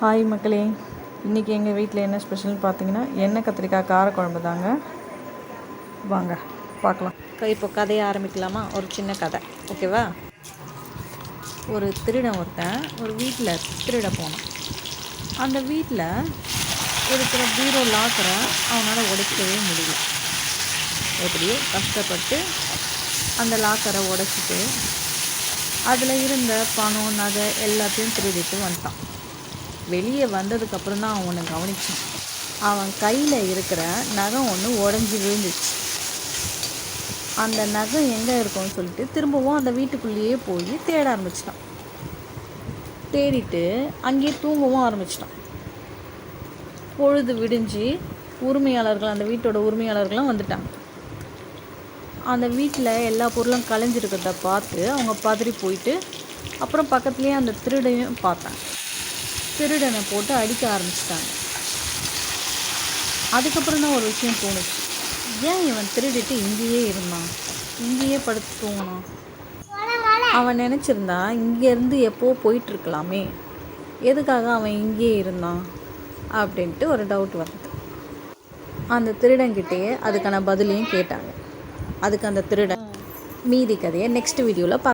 Hi மக்களே, இன்றைக்கி எங்கள் வீட்டில் என்ன ஸ்பெஷல்னு பார்த்தீங்கன்னா எண்ணெய் கத்திரிக்காய் காரக்குழம்பு தாங்க. வாங்க பார்க்கலாம். இப்போ கதையை ஆரம்பிக்கலாமா? ஒரு சின்ன கதை, ஓகேவா? ஒரு திருடன் ஒருத்தன் ஒரு வீட்டில் திருட போனான். அந்த வீட்டில் இருக்கிற பீரோ லாக்கரை அவனால் உடைக்கவே முடியல. எப்படியோ கஷ்டப்பட்டு அந்த லாக்கரை உடைச்சிட்டு அதில் இருந்த பணம் நகை எல்லாத்தையும் திருடிட்டு வந்துட்டான். வெளியே வந்ததுக்கப்புறம் தான் அவனை கவனிச்சான். அவன் கையில் இருக்கிற நகம் ஒன்று உடஞ்சி விழுந்துச்சு. அந்த நகம் எங்கே இருக்கும்னு சொல்லிட்டு திரும்பவும் அந்த வீட்டுக்குள்ளேயே போய் தேட ஆரம்பிச்சிட்டான். தேடிட்டு அங்கேயே தூங்கவும் ஆரம்பிச்சிட்டான். பொழுது விடிஞ்சு உரிமையாளர்கள், அந்த வீட்டோட உரிமையாளர்கள்லாம் வந்துட்டாங்க. அந்த வீட்டில் எல்லா பொருளும் கலைஞ்சிருக்கிறத பார்த்து அவங்க பதறி போயிட்டு அப்புறம் பக்கத்துலேயே அந்த திருடையும் பார்த்தாங்க. திருடனை போட்டு அடிக்க ஆரம்பிச்சிட்டாங்க. அதுக்கப்புறம் தான் ஒரு விஷயம் தோணுச்சு. ஏன் இவன் திருடிட்டு இங்கேயே இருந்தான், இங்கேயே படுத்து தூங்கினான்? அவன் நினச்சிருந்தா இங்கேருந்து எப்போ போயிட்டுருக்கலாமே, எதுக்காக அவன் இங்கேயே இருந்தான் அப்படின்ட்டு ஒரு டவுட் வந்தது. அந்த திருடன்கிட்டேயே அதுக்கான பதிலையும் கேட்டாங்க. அதுக்கு அந்த திருடன் மீதி கதையை நெக்ஸ்ட் வீடியோவில்